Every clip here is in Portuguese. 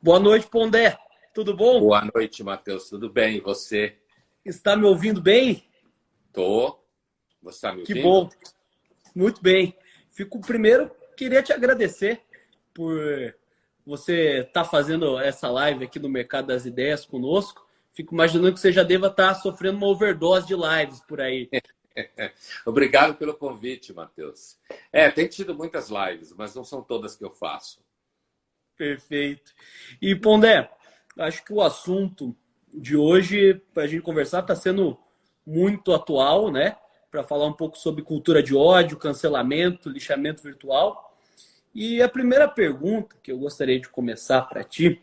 Boa noite, Pondé. Tudo bom? Boa noite, Matheus. Tudo bem? E você? Está me ouvindo bem? Tô. Você está me Que ouvindo? bom. Muito bem. Primeiro, queria te agradecer por você estar fazendo essa live aqui no Mercado das Ideias conosco. Fico imaginando que você já deva estar sofrendo uma overdose de lives por aí. Obrigado pelo convite, Matheus. Tem tido muitas lives, mas não são todas que eu faço. Perfeito. E, Pondé, acho que o assunto de hoje, para a gente conversar, está sendo muito atual, né? Para falar um pouco sobre cultura de ódio, cancelamento, lixamento virtual. E a primeira pergunta que eu gostaria de começar para ti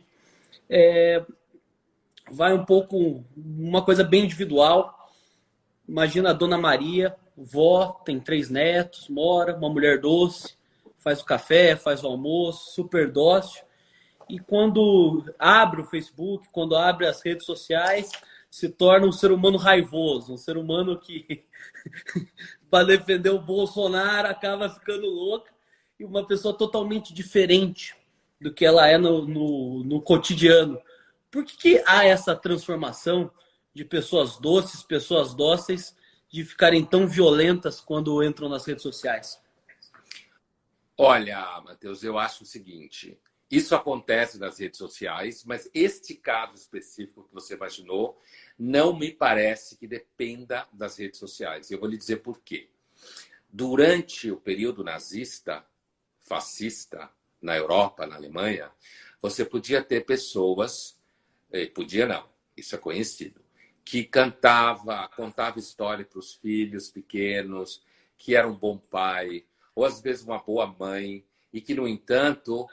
vai um pouco uma coisa bem individual. Imagina a Dona Maria, vó, tem 3 netos, mora, uma mulher doce, faz o café, faz o almoço, super dócil. E quando abre o Facebook, quando abre as redes sociais, se torna um ser humano raivoso, um ser humano que, para defender o Bolsonaro, acaba ficando louca e uma pessoa totalmente diferente do que ela é no cotidiano. Por que há essa transformação de pessoas doces, pessoas dóceis, de ficarem tão violentas quando entram nas redes sociais? Olha, Matheus, eu acho o seguinte: isso acontece nas redes sociais, mas este caso específico que você imaginou não me parece que dependa das redes sociais. Eu vou lhe dizer por quê. Durante o período nazista, fascista, na Europa, na Alemanha, você podia ter pessoas, podia não, isso é conhecido, que contava história para os filhos pequenos, que era um bom pai, ou às vezes uma boa mãe, e que, no entanto,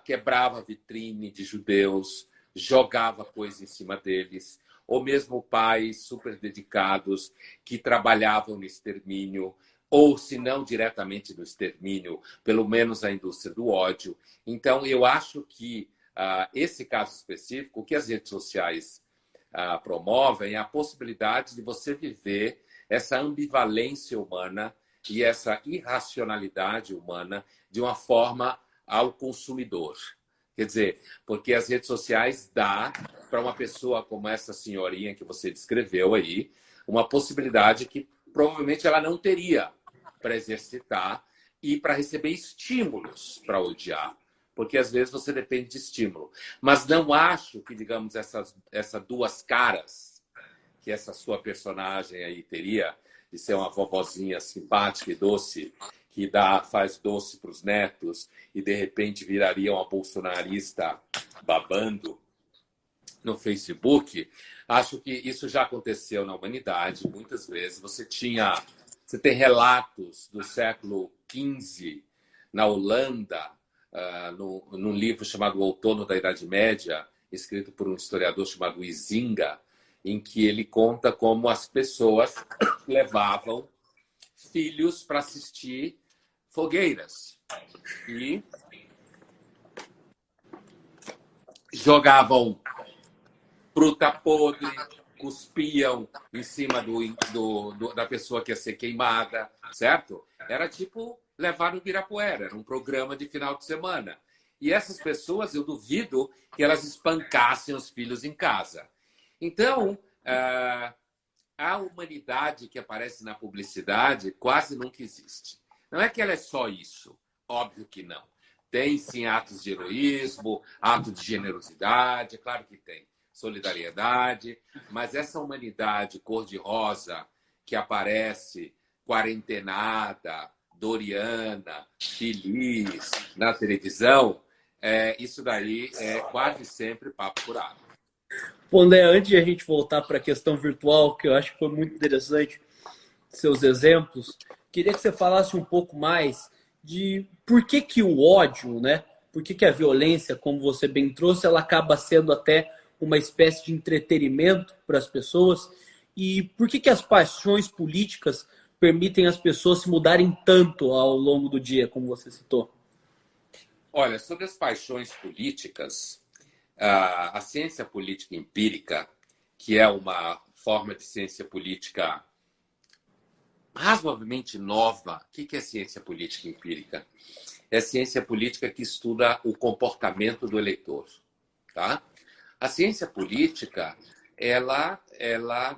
quebrava a vitrine de judeus, jogava coisa em cima deles, ou mesmo pais super dedicados que trabalhavam no extermínio, ou se não diretamente no extermínio, pelo menos a indústria do ódio. Então, eu acho que esse caso específico, o que as redes sociais promovem é a possibilidade de você viver essa ambivalência humana e essa irracionalidade humana de uma forma ao consumidor. Quer dizer, porque as redes sociais dá para uma pessoa como essa senhorinha que você descreveu aí, uma possibilidade que provavelmente ela não teria para exercitar e para receber estímulos para odiar. Porque às vezes você depende de estímulo. Mas não acho que, digamos, essas duas caras que essa sua personagem aí teria, de ser uma vovozinha simpática e doce, que faz doce para os netos e de repente viraria uma bolsonarista babando no Facebook. Acho que isso já aconteceu na humanidade muitas vezes. Você tem relatos do século XV na Holanda, num livro chamado O Outono da Idade Média, escrito por um historiador chamado Huizinga, em que ele conta como as pessoas levavam filhos para assistir fogueiras e jogavam fruta podre, cuspiam em cima da pessoa que ia ser queimada, certo? Era tipo levar no Ibirapuera, era um programa de final de semana. E essas pessoas, eu duvido que elas espancassem os filhos em casa. Então, a humanidade que aparece na publicidade quase nunca existe. Não é que ela é só isso, óbvio que não. Tem sim atos de heroísmo, atos de generosidade, é claro que tem, solidariedade, mas essa humanidade cor-de-rosa que aparece quarentenada, doriana, feliz na televisão, isso daí é quase sempre papo furado. Pondé, antes de a gente voltar para a questão virtual, que eu acho que foi muito interessante, seus exemplos, queria que você falasse um pouco mais de por que o ódio, né? Por que a violência, como você bem trouxe, ela acaba sendo até uma espécie de entretenimento para as pessoas e por que as paixões políticas permitem as pessoas se mudarem tanto ao longo do dia, como você citou? Olha, sobre as paixões políticas, a ciência política empírica, que é uma forma de ciência política razoavelmente nova. O que é ciência política empírica? É ciência política que estuda o comportamento do eleitor. tá? A ciência política, ela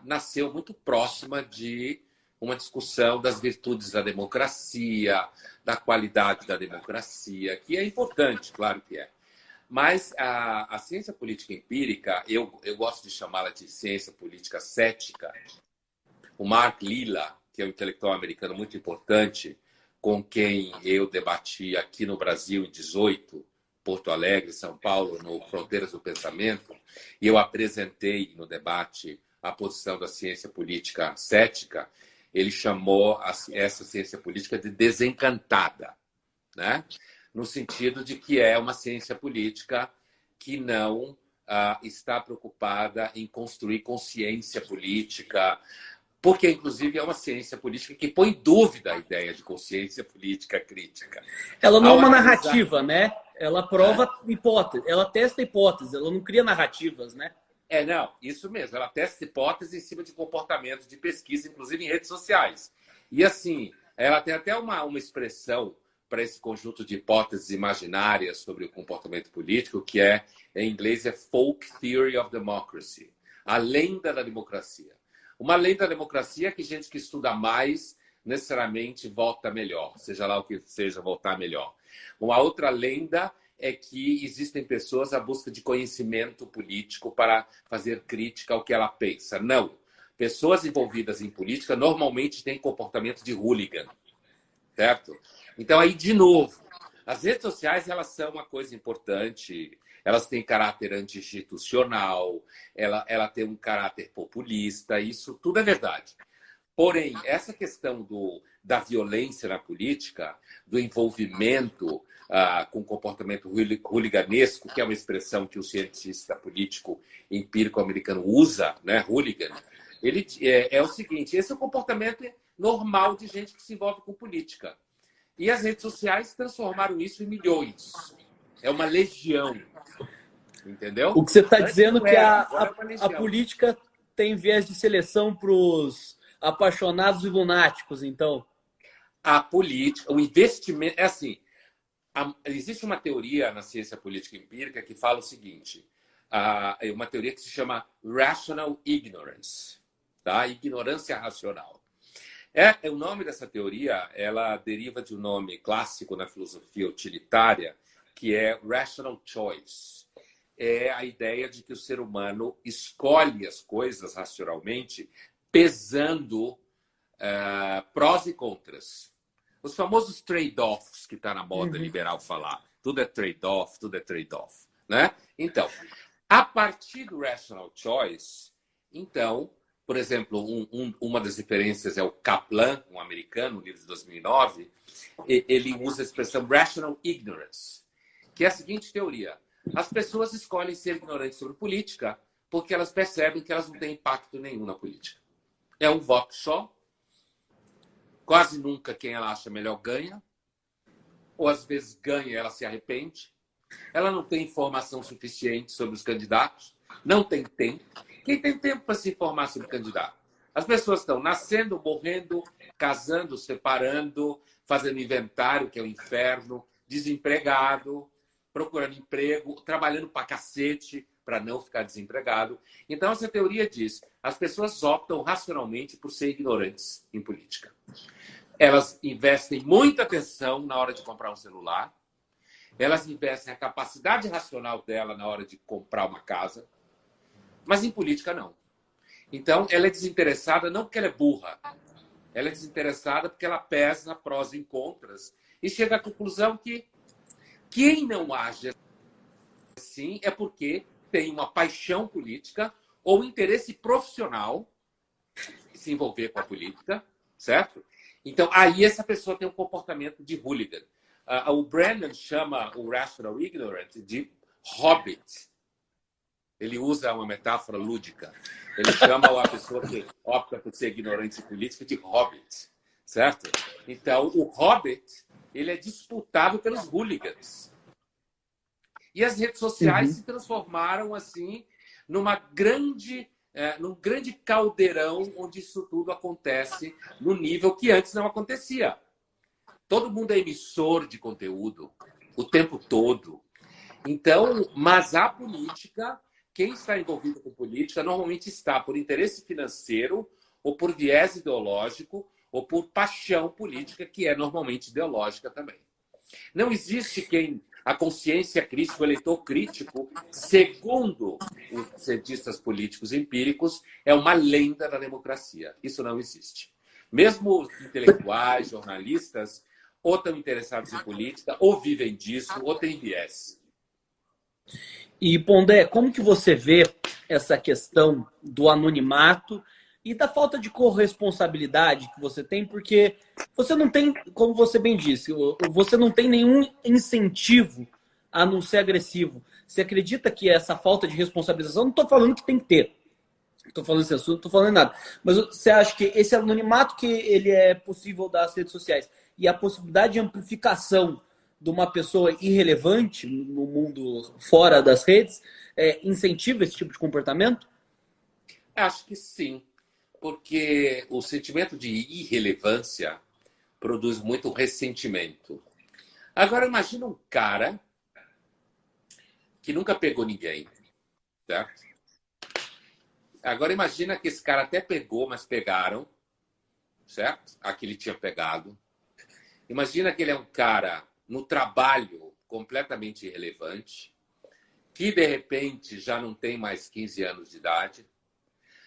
nasceu muito próxima de uma discussão das virtudes da democracia, da qualidade da democracia, que é importante, claro que é. Mas a ciência política empírica, eu gosto de chamá-la de ciência política cética. O Mark Lilla, que é um intelectual americano muito importante, com quem eu debati aqui no Brasil em 18, Porto Alegre, São Paulo, no Fronteiras do Pensamento, e eu apresentei no debate a posição da ciência política cética. Ele chamou essa ciência política de desencantada, né? No sentido de que é uma ciência política que não está preocupada em construir consciência política, porque, inclusive, é uma ciência política que põe em dúvida a ideia de consciência política crítica. Ela não é uma narrativa, né? Ela prova hipótese, ela testa hipóteses, ela não cria narrativas, né? Não, isso mesmo. Ela testa hipóteses em cima de comportamentos de pesquisa, inclusive em redes sociais. E, assim, ela tem até uma expressão para esse conjunto de hipóteses imaginárias sobre o comportamento político, que em inglês, é Folk Theory of Democracy, a lenda da democracia. Uma lenda da democracia é que gente que estuda mais necessariamente vota melhor, seja lá o que seja votar melhor. Uma outra lenda é que existem pessoas à busca de conhecimento político para fazer crítica ao que ela pensa. Não. Pessoas envolvidas em política normalmente têm comportamento de hooligan, certo? Então, aí, de novo, as redes sociais, elas são uma coisa importante. Elas têm caráter anti-institucional, ela tem um caráter populista, isso tudo é verdade. Porém, essa questão da violência na política, do envolvimento com comportamento hooliganesco, que é uma expressão que o cientista político empírico americano usa, né, hooligan, ele é o seguinte: esse é o comportamento normal de gente que se envolve com política. E as redes sociais transformaram isso em milhões. É uma legião. Entendeu? O que você está dizendo é que a política tem viés de seleção para os apaixonados e lunáticos, então? A política, o investimento... É assim, existe uma teoria na ciência política empírica que fala o seguinte, uma teoria que se chama Rational Ignorance, tá? Ignorância racional. O nome dessa teoria, ela deriva de um nome clássico na filosofia utilitária, que é Rational Choice. É a ideia de que o ser humano escolhe as coisas racionalmente, pesando prós e contras. Os famosos trade-offs que está na moda liberal falar. Tudo é trade-off, tudo é trade-off. Né? Então, a partir do Rational Choice, então, por exemplo, uma das referências é o Kaplan, um americano, um livro de 2009, ele usa a expressão Rational Ignorance, que é a seguinte teoria: as pessoas escolhem ser ignorantes sobre política porque elas percebem que elas não têm impacto nenhum na política. É um voto só. Quase nunca quem ela acha melhor ganha. Ou às vezes ganha e ela se arrepende. Ela não tem informação suficiente sobre os candidatos. Não tem tempo. Quem tem tempo para se informar sobre o candidato? As pessoas estão nascendo, morrendo, casando, separando, fazendo inventário, que é o inferno, desempregado, procurando emprego, trabalhando pra cacete para não ficar desempregado. Então, essa teoria diz: as pessoas optam racionalmente por ser ignorantes em política. Elas investem muita atenção na hora de comprar um celular, elas investem a capacidade racional dela na hora de comprar uma casa, mas em política não. Então, ela é desinteressada não porque ela é burra, ela é desinteressada porque ela pesa prós e contras e chega à conclusão que quem não age assim é porque tem uma paixão política ou interesse profissional em se envolver com a política, certo? Então, aí essa pessoa tem um comportamento de hooligan. O Brandon chama o Rational Ignorance de hobbit. Ele usa uma metáfora lúdica. Ele chama a pessoa que opta por ser ignorante política de hobbit, certo? Então, o hobbit, ele é disputado pelos hooligans. E as redes sociais se transformaram, assim, num grande caldeirão onde isso tudo acontece no nível que antes não acontecia. Todo mundo é emissor de conteúdo o tempo todo. Então, mas a política, quem está envolvido com política, normalmente está por interesse financeiro, ou por viés ideológico, ou por paixão política, que é normalmente ideológica também. Não existe quem a consciência crítica, o eleitor crítico, segundo os cientistas políticos empíricos, é uma lenda da democracia. Isso não existe. Mesmo os intelectuais, jornalistas, ou estão interessados em política, ou vivem disso, ou têm viés. E, Pondé, como que você vê essa questão do anonimato e da falta de corresponsabilidade que você tem? Porque você não tem, como você bem disse, você não tem nenhum incentivo a não ser agressivo. Você acredita que essa falta de responsabilização, não estou falando que tem que ter, estou falando esse assunto, não estou falando nada, mas você acha que esse anonimato que ele é possível das redes sociais e a possibilidade de amplificação de uma pessoa irrelevante no mundo fora das redes incentiva esse tipo de comportamento? Acho que sim, porque o sentimento de irrelevância produz muito ressentimento. Agora, imagina um cara que nunca pegou ninguém, certo? Agora, imagina que esse cara até pegou, mas pegaram, certo? Aqui ele tinha pegado. Imagina que ele é um cara no trabalho completamente irrelevante, que de repente já não tem mais 15 anos de idade.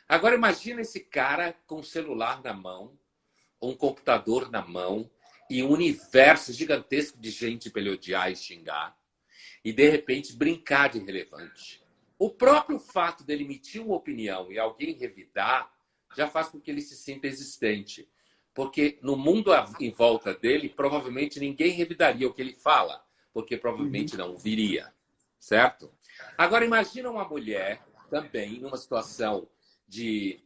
Agora imagina esse cara com um celular na mão, um computador na mão e um universo gigantesco de gente para ele odiar e xingar e de repente brincar de irrelevante. O próprio fato dele emitir uma opinião e alguém revidar já faz com que ele se sinta existente. Porque no mundo em volta dele, provavelmente ninguém revidaria o que ele fala, porque provavelmente não viria, certo? Agora, imagina uma mulher também numa situação de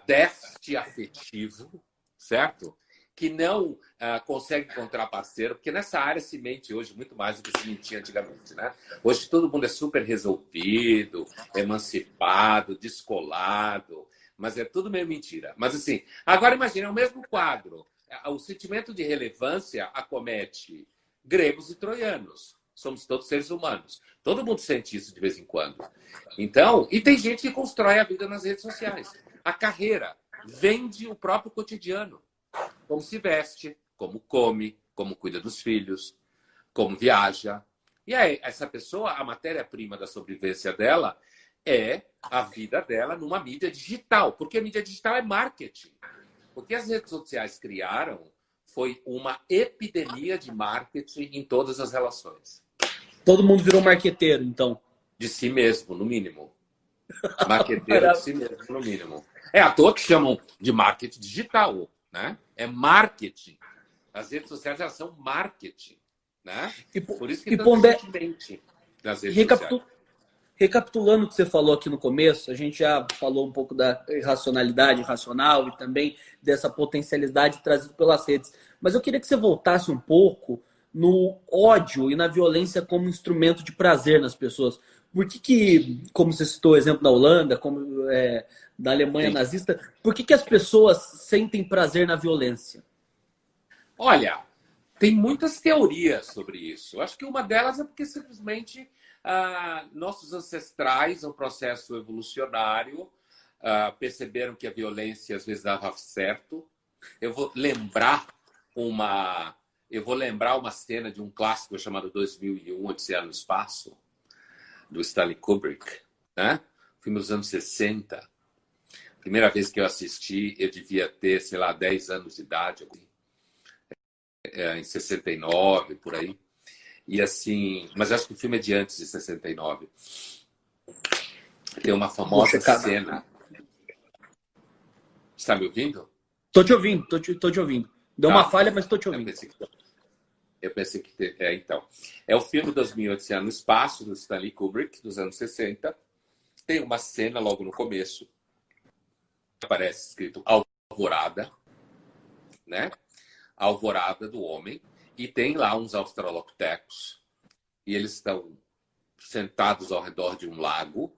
déficit afetivo, certo? Que não consegue encontrar parceiro, porque nessa área se mente hoje muito mais do que se mentia antigamente, né? Hoje todo mundo é super resolvido, emancipado, descolado, mas é tudo meio mentira. Mas assim, agora imagine, é o mesmo quadro. O sentimento de relevância acomete gregos e troianos. Somos todos seres humanos. Todo mundo sente isso de vez em quando. Então, e tem gente que constrói a vida nas redes sociais. A carreira vende o próprio cotidiano. Como se veste, como come, como cuida dos filhos, como viaja. E aí, essa pessoa, a matéria-prima da sobrevivência dela é a vida dela numa mídia digital. Porque a mídia digital é marketing. O que as redes sociais criaram foi uma epidemia de marketing em todas as relações. Todo mundo virou marqueteiro, então. De si mesmo, no mínimo. Marqueteiro de si mesmo, no mínimo. É à toa que chamam de marketing digital, né? É marketing. As redes sociais, elas são marketing, né? Por isso que tanto gente mente nas redes sociais. Recapitulando o que você falou aqui no começo, a gente já falou um pouco da irracionalidade irracional e também dessa potencialidade trazida pelas redes. Mas eu queria que você voltasse um pouco no ódio e na violência como instrumento de prazer nas pessoas. Por que como você citou o exemplo da Holanda, como da Alemanha nazista, por que as pessoas sentem prazer na violência? Olha, tem muitas teorias sobre isso. Acho que uma delas é porque simplesmente nossos ancestrais, no processo evolucionário, perceberam que a violência às vezes dava certo. Eu vou lembrar uma cena de um clássico chamado 2001, Odisseia no Espaço, do Stanley Kubrick, né? Filme dos anos 60. Primeira vez que eu assisti, eu devia ter, sei lá, 10 anos de idade, em 69, por aí. E assim, mas acho que o filme é de antes de 69. Tem uma famosa cena. Está me ouvindo? Tô te ouvindo, tô te ouvindo. Deu uma falha, mas tô te ouvindo. Eu pensei que... então. É o filme 2001, Odisseia no Espaço, do Stanley Kubrick, dos anos 60. Tem uma cena logo no começo. Aparece escrito Alvorada, né? A alvorada do homem. E tem lá uns australopitecos. E eles estão sentados ao redor de um lago.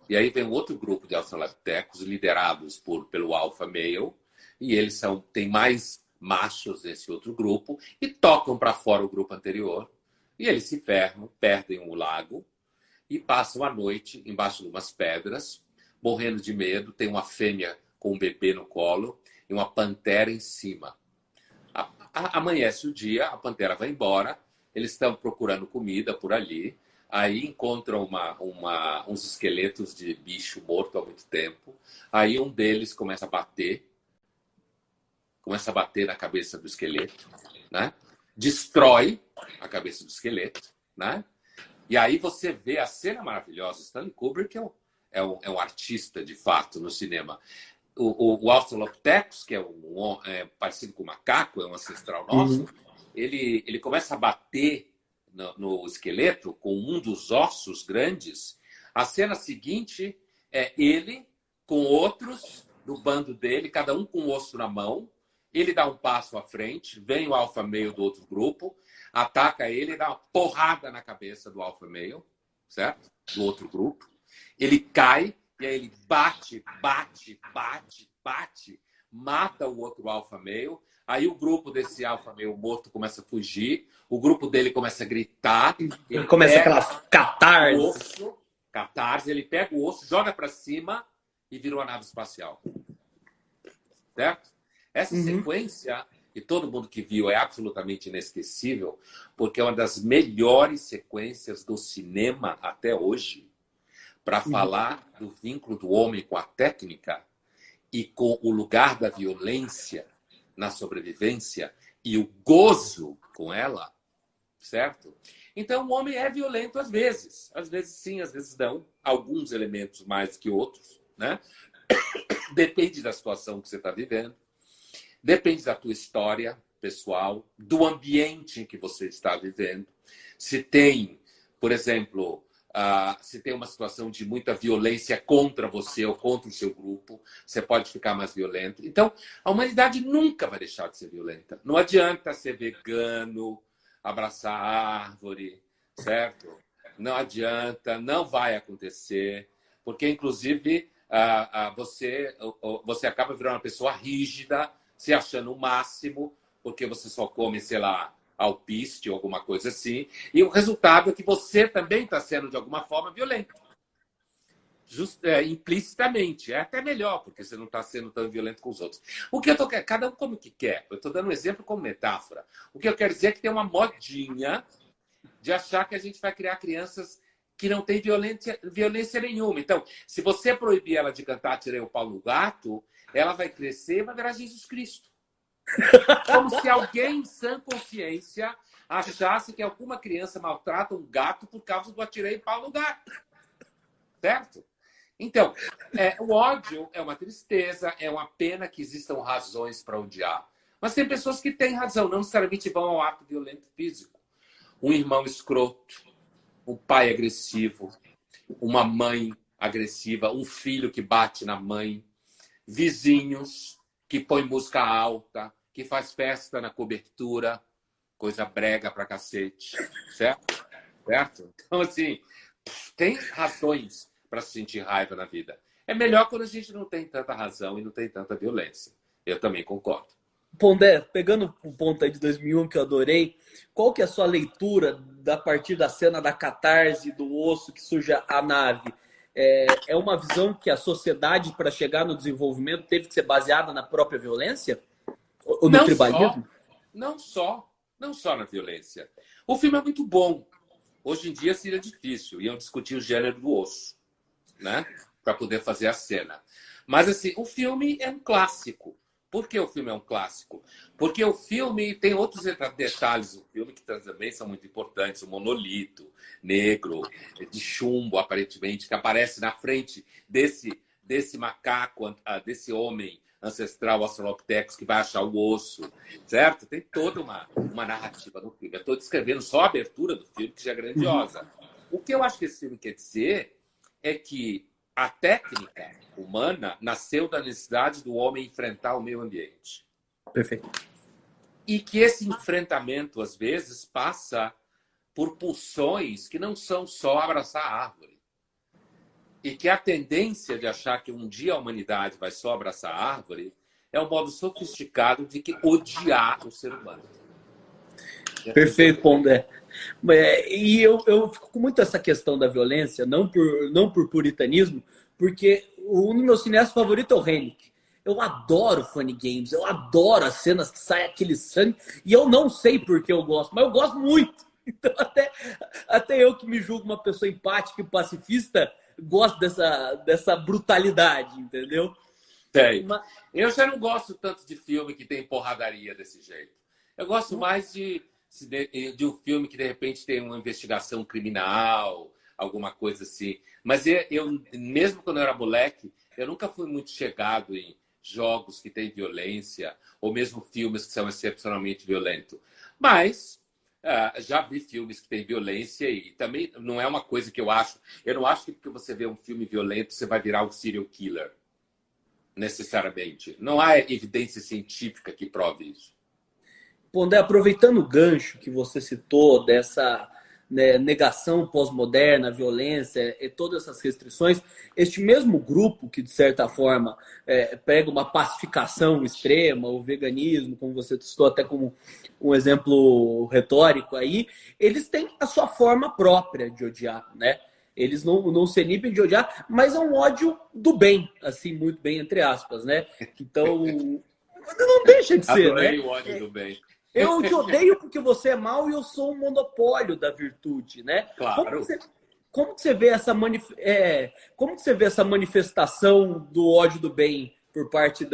E aí vem outro grupo de australopitecos liderados pelo alfa male. E eles têm mais machos nesse outro grupo e tocam para fora o grupo anterior E eles se ferram, perdem o lago e passam a noite embaixo de umas pedras, morrendo de medo. Tem uma fêmea com um bebê no colo e uma pantera em cima. Amanhece o dia, a pantera vai embora, eles estão procurando comida por ali, aí encontram uns esqueletos de bicho morto há muito tempo, aí um deles começa a bater na cabeça do esqueleto, né? Destrói a cabeça do esqueleto, né? E aí você vê a cena maravilhosa. Stanley Kubrick é um artista, de fato, no cinema. O Australopithecus, que é parecido com o macaco, é um ancestral nosso, ele começa a bater no esqueleto com um dos ossos grandes. A cena seguinte é ele com outros do bando dele, cada um com um osso na mão. Ele dá um passo à frente, vem o alfa male do outro grupo, ataca ele e dá uma porrada na cabeça do alfa male, certo? Do outro grupo. Ele cai e aí ele bate, mata o outro alfa male. Aí o grupo desse alfa male morto começa a fugir, o grupo dele começa a gritar. Ele começa aquela catarse, ele pega o osso, joga para cima e vira uma nave espacial. Certo? Essa sequência, que todo mundo que viu é absolutamente inesquecível, porque é uma das melhores sequências do cinema até hoje, para falar do vínculo do homem com a técnica e com o lugar da violência na sobrevivência e o gozo com ela, certo? Então, o homem é violento às vezes sim, às vezes não, alguns elementos mais que outros, né? Depende da situação que você está vivendo. Depende da tua história pessoal, do ambiente em que você está vivendo. Se tem, por exemplo, se tem uma situação de muita violência contra você ou contra o seu grupo, você pode ficar mais violento. Então, a humanidade nunca vai deixar de ser violenta. Não adianta ser vegano, abraçar a árvore, certo? Não adianta, não vai acontecer, porque, inclusive, você acaba virando uma pessoa rígida, se achando o máximo, porque você só come, sei lá, alpiste ou alguma coisa assim. E o resultado é que você também está sendo, de alguma forma, violento. Implicitamente. É até melhor, porque você não está sendo tão violento com os outros. O que eu tô querendo? Cada um come o que quer. Eu estou dando um exemplo como metáfora. O que eu quero dizer é que tem uma modinha de achar que a gente vai criar crianças que não têm violência nenhuma. Então, se você proibir ela de cantar Tirei o Pau no Gato, ela vai crescer e vai virar Jesus Cristo. Como se alguém em sã consciência achasse que alguma criança maltrata um gato por causa do Atirei o Pau no Gato. Certo? Então, o ódio é uma tristeza, é uma pena que existam razões para odiar. Mas tem pessoas que têm razão, não necessariamente vão ao ato violento físico. Um irmão escroto, um pai agressivo, uma mãe agressiva, um filho que bate na mãe, vizinhos que põem música alta, que faz festa na cobertura, coisa brega pra cacete, certo? Certo? Então, assim, tem razões para se sentir raiva na vida. É melhor quando a gente não tem tanta razão e não tem tanta violência. Eu também concordo. Pondé, pegando o ponto aí de 2001 que eu adorei, qual que é a sua leitura a partir da cena da catarse, do osso que suja a nave? É uma visão que a sociedade, para chegar no desenvolvimento, teve que ser baseada na própria violência? Ou no tribalismo? Não só na violência. O filme é muito bom. Hoje em dia seria difícil. Iam discutir o gênero do osso, né? Para poder fazer a cena. Mas, assim, o filme é um clássico. Por que o filme é um clássico? Porque o filme tem outros detalhes do filme que também são muito importantes. O monolito negro, de chumbo, aparentemente, que aparece na frente desse macaco, desse homem ancestral Australopithecus que vai achar o osso, certo? Tem toda uma narrativa no filme. Eu estou descrevendo só a abertura do filme, que já é grandiosa. O que eu acho que esse filme quer dizer é que a técnica humana nasceu da necessidade do homem enfrentar o meio ambiente. Perfeito. E que esse enfrentamento, às vezes, passa por pulsões que não são só abraçar a árvore. E que a tendência de achar que um dia a humanidade vai só abraçar a árvore é um modo sofisticado de odiar o ser humano. Perfeito, Pondé. E eu fico com muito essa questão da violência, não por puritanismo, porque um dos meus cineastas favoritos é o Hennick. Eu adoro funny games, eu adoro as cenas que sai aquele sangue, e eu não sei por que eu gosto, mas eu gosto muito. Então, até eu que me julgo uma pessoa empática e pacifista, gosto dessa brutalidade, entendeu? Tem. Eu já não gosto tanto de filme que tem porradaria desse jeito. Eu gosto mais de um filme que, de repente, tem uma investigação criminal, alguma coisa assim. Mas eu, mesmo quando eu era moleque, eu nunca fui muito chegado em jogos que têm violência, ou mesmo filmes que são excepcionalmente violentos. Mas já vi filmes que têm violência e também não é uma coisa que eu acho. Eu não acho que porque você vê um filme violento, você vai virar um serial killer, necessariamente. Não há evidência científica que prove isso. Pondé, aproveitando o gancho que você citou dessa, né, negação pós-moderna, violência e todas essas restrições, este mesmo grupo que, de certa forma, prega uma pacificação extrema, o veganismo, como você citou até como um exemplo retórico aí, eles têm a sua forma própria de odiar, né? Eles não se inibem de odiar, mas é um ódio do bem, assim, muito bem, entre aspas, né? Então, não deixa de ser, Adorei, né? o ódio do bem. Eu te odeio porque você é mau e eu sou um monopólio da virtude, né? Claro. Como que você vê como que você vê essa manifestação do ódio do bem por parte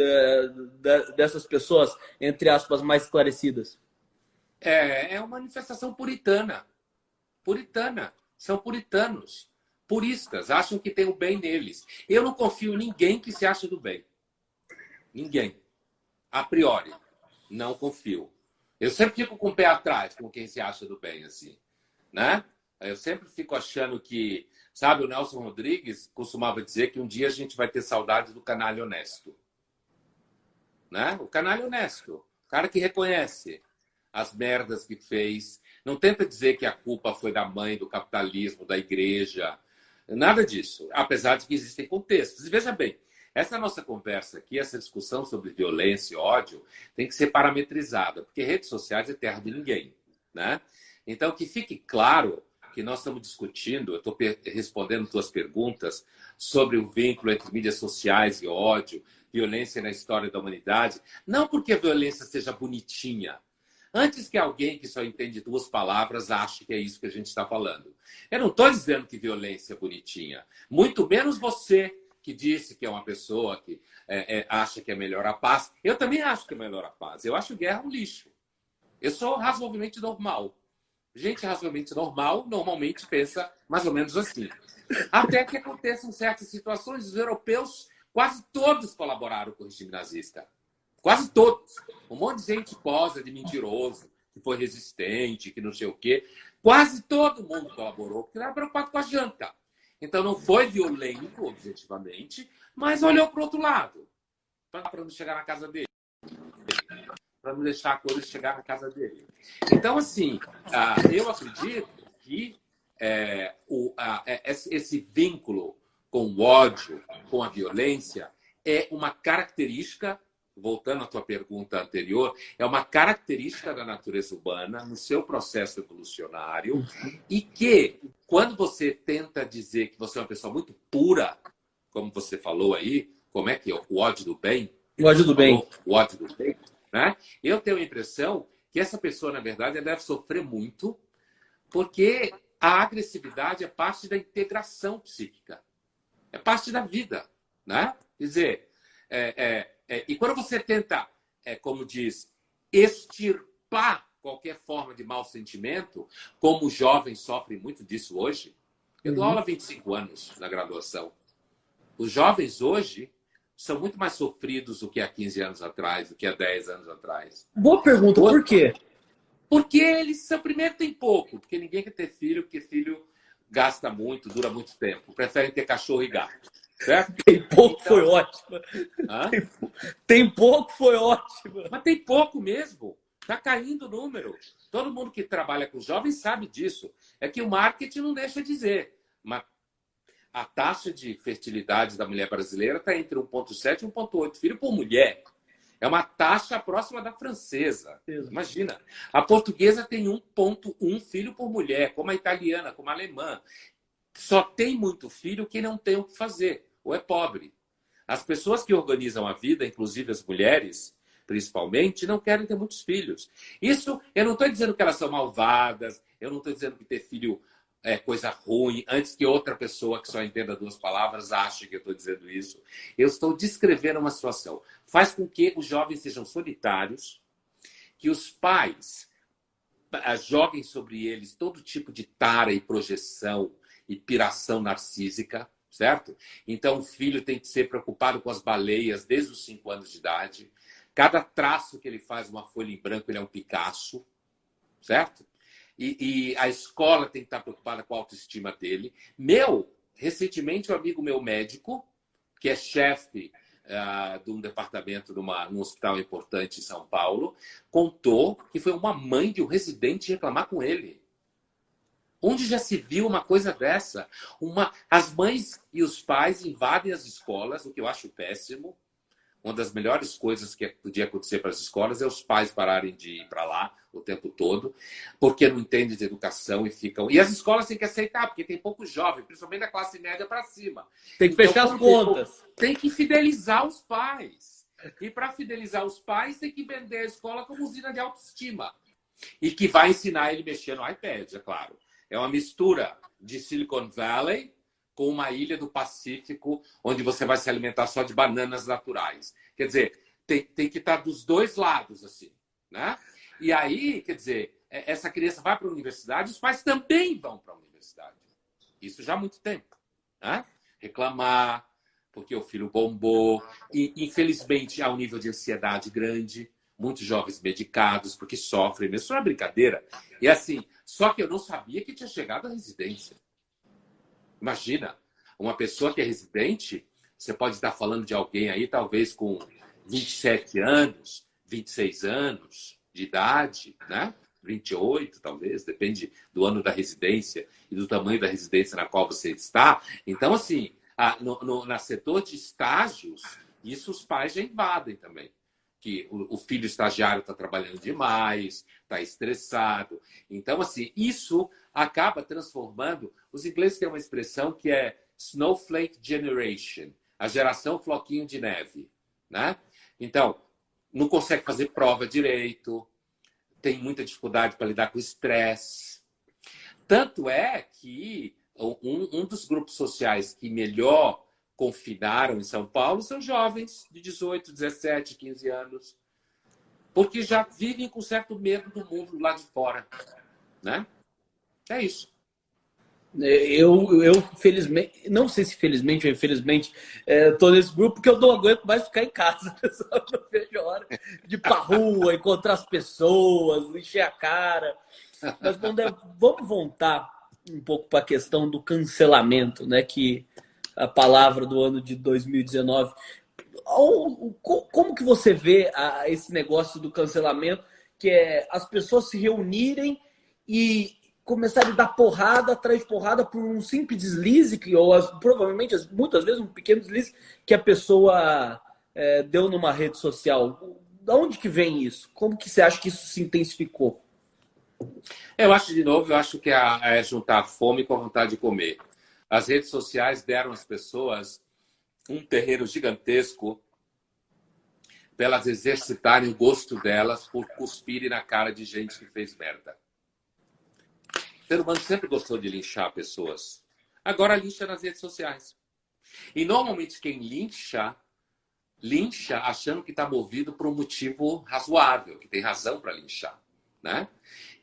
dessas pessoas, entre aspas, mais esclarecidas? É uma manifestação puritana. Puritana. São puritanos. Puristas. Acham que tem o bem neles. Eu não confio em ninguém que se acha do bem. Ninguém. A priori. Não confio. Eu sempre fico com o pé atrás com quem se acha do bem, assim, né? Eu sempre fico achando que, sabe, o Nelson Rodrigues costumava dizer que um dia a gente vai ter saudade do canalha honesto, né? O canalha honesto, o cara que reconhece as merdas que fez, não tenta dizer que a culpa foi da mãe, do capitalismo, da igreja, nada disso, apesar de que existem contextos. E veja bem, essa nossa conversa aqui, essa discussão sobre violência e ódio, tem que ser parametrizada, porque redes sociais é terra de ninguém, né? Então, que fique claro que nós estamos discutindo, eu estou respondendo tuas perguntas sobre o vínculo entre mídias sociais e ódio, violência na história da humanidade, não porque a violência seja bonitinha, antes que alguém que só entende duas palavras ache que é isso que a gente está falando. Eu não estou dizendo que violência é bonitinha, muito menos você que disse que é uma pessoa que acha que é melhor a paz. Eu também acho que é melhor a paz. Eu acho guerra um lixo. Eu sou razoavelmente normal. Gente razoavelmente normal normalmente pensa mais ou menos assim. Até que aconteçam certas situações, os europeus, quase todos colaboraram com o regime nazista. Quase todos. Um monte de gente posa de mentiroso, que foi resistente, que não sei o quê. Quase todo mundo colaborou, porque estava preocupado com a janta. Então, não foi violento, objetivamente, mas olhou para o outro lado, para não chegar na casa dele, para não deixar a coisa chegar na casa dele. Então, assim, eu acredito que esse vínculo com o ódio, com a violência, é uma característica, voltando à tua pergunta anterior, é uma característica da natureza humana no seu processo evolucionário e que, quando você tenta dizer que você é uma pessoa muito pura, como você falou aí, como é que é o ódio do bem? O ódio do bem. O ódio do bem, né? Eu tenho a impressão que essa pessoa, na verdade, deve sofrer muito porque a agressividade é parte da integração psíquica. É parte da vida, né? Quer dizer, e quando você tenta, como diz, extirpar qualquer forma de mau sentimento, como os jovens sofrem muito disso hoje, eu dou aula há 25 anos na graduação. Os jovens hoje são muito mais sofridos do que há 15 anos atrás, do que há 10 anos atrás. Boa pergunta, por quê? Porque eles, primeiro, têm pouco, porque ninguém quer ter filho, porque filho gasta muito, dura muito tempo. Preferem ter cachorro e gato. Certo? Tem pouco, então, foi ótimo. Tem pouco, foi ótimo. Mas tem pouco mesmo. Está caindo o número. Todo mundo que trabalha com jovens sabe disso. É que o marketing não deixa dizer. Mas a taxa de fertilidade da mulher brasileira está entre 1,7 e 1,8 filhos por mulher. É uma taxa próxima da francesa. Mesmo. Imagina. A portuguesa tem 1,1 filho por mulher, como a italiana, como a alemã. Só tem muito filho quem não tem o que fazer, ou é pobre. As pessoas que organizam a vida, inclusive as mulheres, principalmente, não querem ter muitos filhos. Isso, eu não estou dizendo que elas são malvadas, eu não estou dizendo que ter filho é coisa ruim, antes que outra pessoa que só entenda 2 palavras ache que eu estou dizendo isso. Eu estou descrevendo uma situação. Faz com que os jovens sejam solitários, que os pais joguem sobre eles todo tipo de tara e projeção e piração narcísica, certo? Então, o filho tem que ser preocupado com as baleias desde os 5 anos de idade. Cada traço que ele faz uma folha em branco, ele é um Picasso, certo? E a escola tem que estar preocupada com a autoestima dele. Recentemente, um amigo meu médico, que é chefe de um departamento num hospital importante em São Paulo, contou que foi uma mãe de um residente reclamar com ele. Onde já se viu uma coisa dessa? As mães e os pais invadem as escolas, o que eu acho péssimo. Uma das melhores coisas que podia acontecer para as escolas é os pais pararem de ir para lá o tempo todo, porque não entendem de educação e ficam... E as escolas têm que aceitar, porque tem poucos jovens, principalmente da classe média para cima. Tem que fechar as contas. Tem que fidelizar os pais. E para fidelizar os pais, tem que vender a escola como usina de autoestima. E que vai ensinar ele a mexer no iPad, é claro. É uma mistura de Silicon Valley com uma ilha do Pacífico, onde você vai se alimentar só de bananas naturais. Quer dizer, tem que estar dos 2 lados, assim, né? E aí, quer dizer, essa criança vai para a universidade, os pais também vão para a universidade. Isso já há muito tempo, né? Reclamar, porque o filho bombou. E, infelizmente, há um nível de ansiedade grande. Muitos jovens medicados, porque sofrem mesmo. Isso é uma brincadeira. E assim, só que eu não sabia que tinha chegado à residência. Imagina, uma pessoa que é residente, você pode estar falando de alguém aí, talvez com 27 anos, 26 anos de idade, né? 28, talvez, depende do ano da residência e do tamanho da residência na qual você está. Então, assim, no setor de estágios, isso os pais já invadem também. Que o filho estagiário está trabalhando demais, está estressado. Então, assim, isso acaba transformando... Os ingleses têm uma expressão que é Snowflake Generation, a geração floquinho de neve, né? Então, não consegue fazer prova direito, tem muita dificuldade para lidar com o estresse. Tanto é que um dos grupos sociais que melhor confinaram em São Paulo são jovens de 18, 17, 15 anos, porque já vivem com certo medo do mundo lá de fora, né? É isso. Eu felizmente, não sei se felizmente ou infelizmente, estou nesse grupo porque eu não aguento mais ficar em casa. Eu não vejo a hora de ir pra rua, encontrar as pessoas, encher a cara. Mas vamos voltar um pouco para a questão do cancelamento, né? Que a palavra do ano de 2019. Como que você vê esse negócio do cancelamento, que é as pessoas se reunirem e começarem a dar porrada atrás de porrada por um simples deslize, provavelmente, muitas vezes, um pequeno deslize que a pessoa deu numa rede social. Da onde que vem isso? Como que você acha que isso se intensificou? Eu acho que é juntar fome com a vontade de comer. As redes sociais deram às pessoas um terreno gigantesco para elas exercitarem o gosto delas por cuspirem na cara de gente que fez merda. O ser humano sempre gostou de linchar pessoas. Agora lincha nas redes sociais. E normalmente quem lincha achando que está movido por um motivo razoável, que tem razão para linchar, né?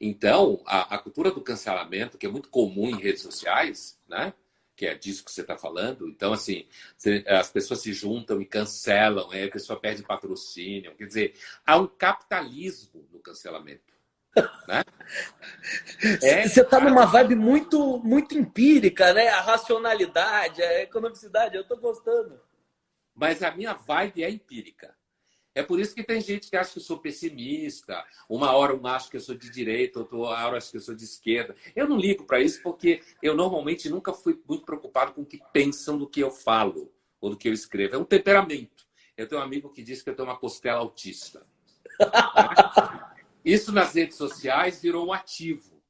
Então, a cultura do cancelamento, que é muito comum em redes sociais, né? Que é disso que você está falando. Então, assim, as pessoas se juntam e cancelam, a pessoa perde patrocínio. Quer dizer, há um capitalismo no cancelamento. Né? Você está numa vibe muito, muito empírica, né? A racionalidade, a economicidade, eu estou gostando. Mas a minha vibe é empírica. É por isso que tem gente que acha que eu sou pessimista. Uma hora eu acho que eu sou de direita, outra hora eu acho que eu sou de esquerda. Eu não ligo para isso porque eu normalmente nunca fui muito preocupado com o que pensam do que eu falo ou do que eu escrevo. É um temperamento. Eu tenho um amigo que diz que eu tenho uma costela autista. Né? Isso nas redes sociais virou um ativo,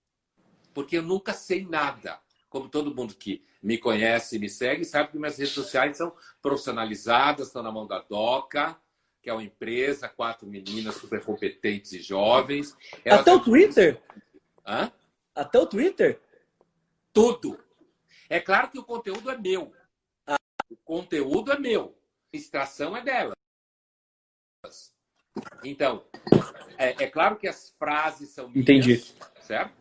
porque eu nunca sei nada. Como todo mundo que me conhece e me segue, sabe que minhas redes sociais são profissionalizadas, estão na mão da Doca, que é uma empresa, 4 meninas super competentes e jovens. Elas Até o Twitter? Hã? Até o Twitter? Tudo. É claro que o conteúdo é meu. O conteúdo é meu. A administração é delas. Então, é claro que as frases são minhas, Entendi. certo?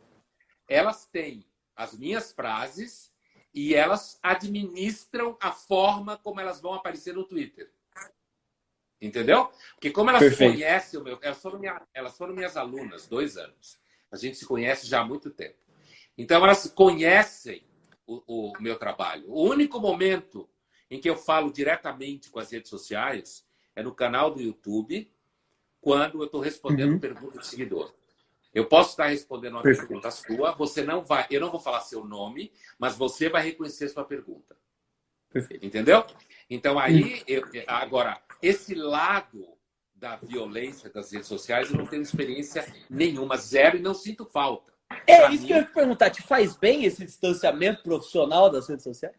Elas têm as minhas frases e elas administram a forma como elas vão aparecer no Twitter. Entendeu? Porque como elas Perfeito. conhecem o meu... Elas foram minhas alunas, 2 anos. A gente se conhece já há muito tempo. Então, elas conhecem o meu trabalho. O único momento em que eu falo diretamente com as redes sociais é no canal do YouTube, quando eu estou respondendo pergunta de seguidor. Eu posso estar respondendo uma pergunta sua, você não vai, eu não vou falar seu nome, mas você vai reconhecer sua pergunta. Perfeito. Entendeu? Então aí, agora, esse lado da violência das redes sociais, eu não tenho experiência nenhuma, zero, e não sinto falta. É isso que eu ia te perguntar. Te faz bem esse distanciamento profissional das redes sociais?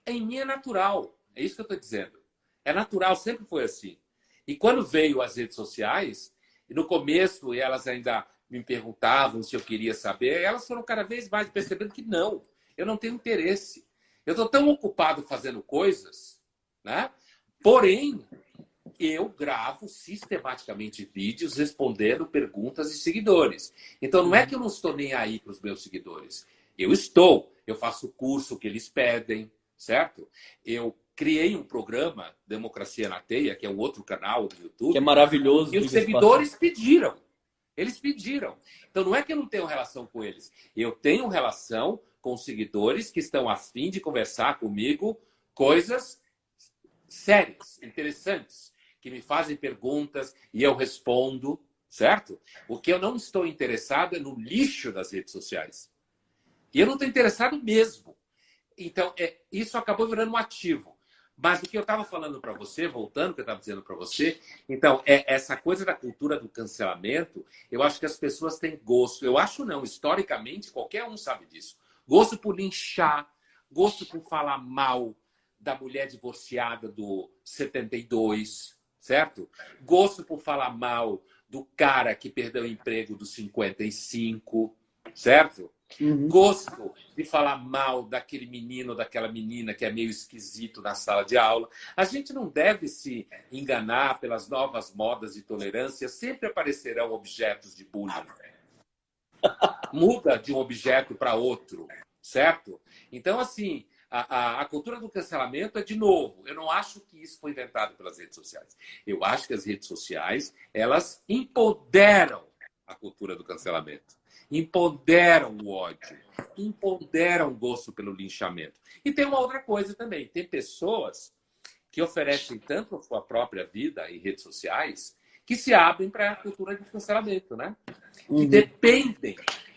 Em mim é natural. É isso que eu estou dizendo. É natural, sempre foi assim. E quando veio as redes sociais, e no começo elas ainda me perguntavam se eu queria saber, elas foram cada vez mais percebendo que não, eu não tenho interesse. Eu estou tão ocupado fazendo coisas, né? Porém, eu gravo sistematicamente vídeos respondendo perguntas de seguidores. Então, não é que eu não estou nem aí para os meus seguidores. Eu estou. Eu faço o curso que eles pedem, certo? Eu criei um programa, Democracia na Teia, que é um outro canal do YouTube. Que é maravilhoso. E os seguidores pediram. Eles pediram. Então, não é que eu não tenho relação com eles. Eu tenho relação com os seguidores que estão a fim de conversar comigo coisas sérias, interessantes, que me fazem perguntas e eu respondo, certo? O que eu não estou interessado é no lixo das redes sociais. E eu não estou interessado mesmo. Então, isso acabou virando um ativo. Mas o que eu estava falando para você, voltando ao que eu estava dizendo para você, então, essa coisa da cultura do cancelamento, eu acho que as pessoas têm gosto. Eu acho não, historicamente, qualquer um sabe disso. Gosto por linchar, gosto por falar mal da mulher divorciada do 72, certo? Gosto por falar mal do cara que perdeu o emprego dos 55, certo? Gosto de falar mal daquele menino, daquela menina que é meio esquisito na sala de aula. A gente não deve se enganar pelas novas modas de tolerância. Sempre aparecerão objetos de bullying. Muda de um objeto para outro, certo? Então, assim, a cultura do cancelamento é, de novo, eu não acho que isso foi inventado pelas redes sociais. Eu acho que as redes sociais, elas empoderam a cultura do cancelamento. Empoderam o ódio, empoderam o gosto pelo linchamento. E tem uma outra coisa também. Tem pessoas que oferecem tanto a sua própria vida em redes sociais que se abrem para a cultura de cancelamento, né? Que dependem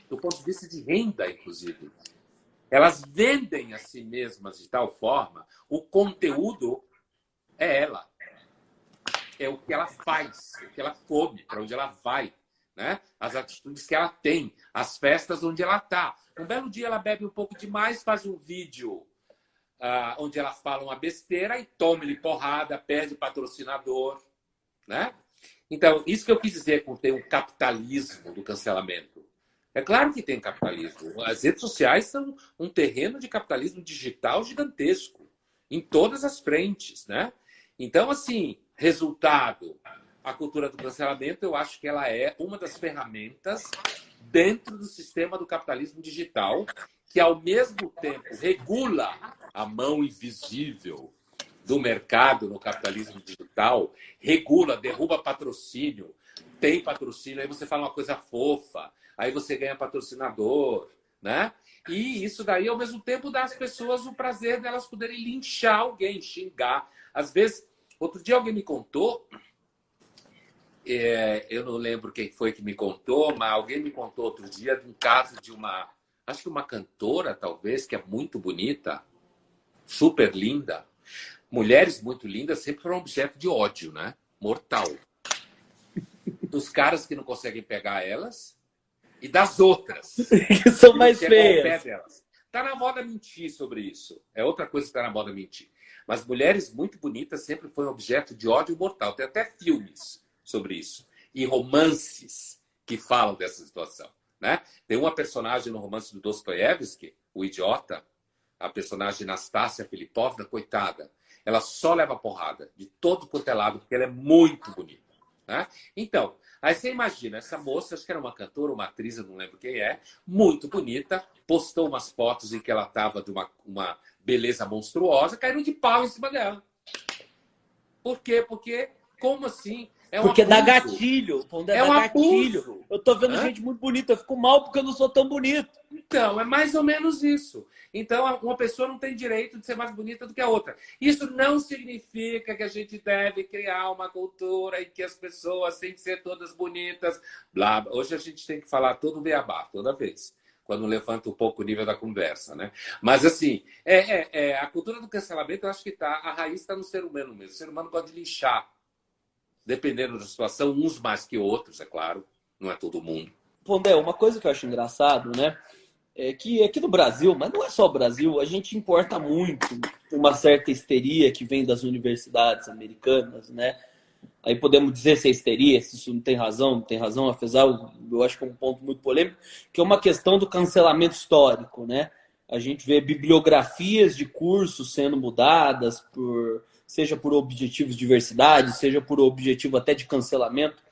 do ponto de vista de renda, inclusive. Elas vendem a si mesmas de tal forma, o conteúdo é ela. É o que ela faz, o que ela come, para onde ela vai. Né? As atitudes que ela tem, as festas onde ela está. Um belo dia ela bebe um pouco demais, faz um vídeo onde ela fala uma besteira e toma-lhe porrada, perde patrocinador. Né? Então, isso que eu quis dizer com ter um capitalismo do cancelamento. É claro que tem capitalismo. As redes sociais são um terreno de capitalismo digital gigantesco, em todas as frentes. Né? Então, assim, resultado... A cultura do cancelamento, eu acho que ela é uma das ferramentas dentro do sistema do capitalismo digital, que ao mesmo tempo regula a mão invisível do mercado no capitalismo digital, regula, derruba patrocínio, tem patrocínio, aí você fala uma coisa fofa, aí você ganha patrocinador, né? E isso daí, ao mesmo tempo, dá às pessoas o prazer delas poderem linchar alguém, xingar. Às vezes, outro dia alguém me contou... eu não lembro quem foi que me contou, mas alguém me contou outro dia de um caso de acho que uma cantora, talvez, que é muito bonita, super linda, mulheres muito lindas sempre foram objeto de ódio, né? Mortal. Dos caras que não conseguem pegar elas e das outras Que são que não mais chegam ao pé feias. delas. Tá na moda mentir sobre isso. É outra coisa que tá na moda mentir. Mas mulheres muito bonitas sempre foram objeto de ódio mortal. Tem até filmes sobre isso. E romances que falam dessa situação. Né? Tem uma personagem no romance do Dostoiévski, o Idiota, a personagem Nastácia Filipovna, coitada. Ela só leva porrada de todo quanto é lado, porque ela é muito bonita. Né? Então, aí você imagina, essa moça, acho que era uma cantora, uma atriz, eu não lembro quem é, muito bonita, postou umas fotos em que ela estava de uma beleza monstruosa, caíram de pau em cima dela. Por quê? Porque, como assim? É um Porque dá abuso. gatilho, Pondé, É dá um gatilho. abuso. Eu tô vendo Hã? gente muito bonita, eu fico mal porque eu não sou tão bonito. Então, é mais ou menos isso. Então, uma pessoa não tem direito de ser mais bonita do que a outra. Isso não significa que a gente deve criar uma cultura em que as pessoas têm que ser todas bonitas. Blá. Hoje a gente tem que falar todo o beabá, toda vez, quando levanta um pouco o nível da conversa, né? Mas, assim, a cultura do cancelamento, eu acho que a raiz está no ser humano mesmo. O ser humano pode lixar, dependendo da situação, uns mais que outros, é claro. Não é todo mundo. Pondé, uma coisa que eu acho engraçado, né? É que aqui no Brasil, mas não é só o Brasil, a gente importa muito uma certa histeria que vem das universidades americanas, né? Aí podemos dizer se é histeria, se isso não tem razão, apesar, eu acho que é um ponto muito polêmico, que é uma questão do cancelamento histórico, né? A gente vê bibliografias de cursos sendo mudadas, seja por objetivos de diversidade, seja por objetivo até de cancelamento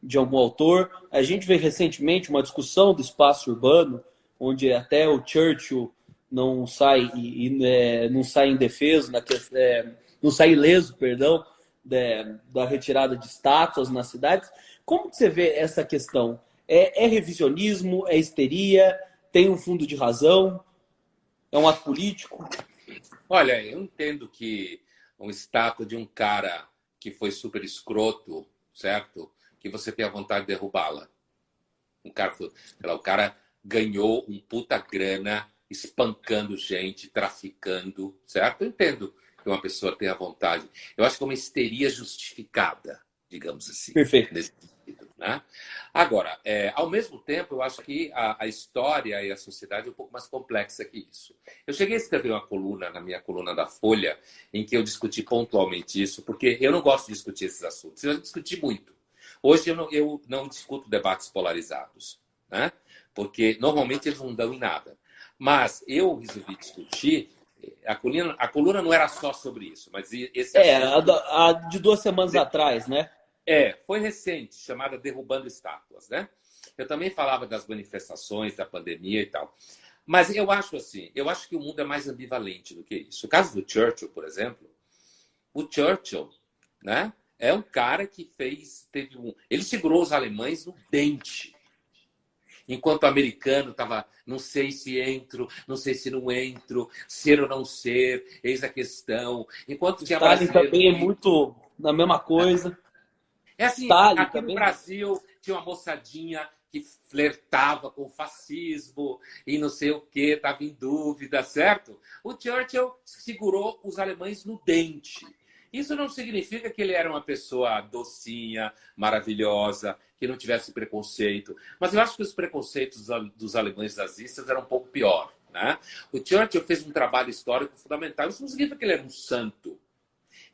de algum autor. A gente vê recentemente uma discussão do espaço urbano, onde até o Churchill não sai não sai indefeso, não sai ileso, perdão, da retirada de estátuas nas cidades. Como que você vê essa questão? É revisionismo? É histeria? Tem um fundo de razão? É um ato político? Olha, eu entendo que uma estátua de um cara que foi super escroto, certo? Que você tem a vontade de derrubá-la. O cara ganhou um puta grana espancando gente, traficando, certo? Eu entendo que uma pessoa tenha vontade. Eu acho que é uma histeria justificada, digamos assim, Perfeito. nesse sentido, né? Agora, ao mesmo tempo, eu acho que a história e a sociedade é um pouco mais complexa que isso. Eu cheguei a escrever uma coluna, na minha coluna da Folha, em que eu discuti pontualmente isso, porque eu não gosto de discutir esses assuntos. Eu discuti muito. Hoje eu não discuto debates polarizados, né? Porque normalmente eles não dão em nada. Mas eu resolvi discutir. A coluna não era só sobre isso, mas esse assunto. A de 2 semanas atrás, né? Foi recente, chamada Derrubando Estátuas, né? Eu também falava das manifestações, da pandemia e tal. Mas eu acho assim, eu acho que o mundo é mais ambivalente do que isso. O caso do Churchill, por exemplo, o Churchill, né? É um cara que ele segurou os alemães no dente. Enquanto o americano estava, não sei se entro, não sei se não entro, ser ou não ser, eis a questão. Enquanto tinha Stalin brasileiro também é que... muito na mesma coisa. É assim, Stalin aqui no também. Brasil tinha uma moçadinha que flertava com o fascismo e não sei o que, estava em dúvida, certo? O Churchill segurou os alemães no dente. Isso não significa que ele era uma pessoa docinha, maravilhosa, que não tivesse preconceito. Mas eu acho que os preconceitos dos alemães nazistas eram um pouco pior, né? O Churchill fez um trabalho histórico fundamental. Isso não significa que ele era um santo.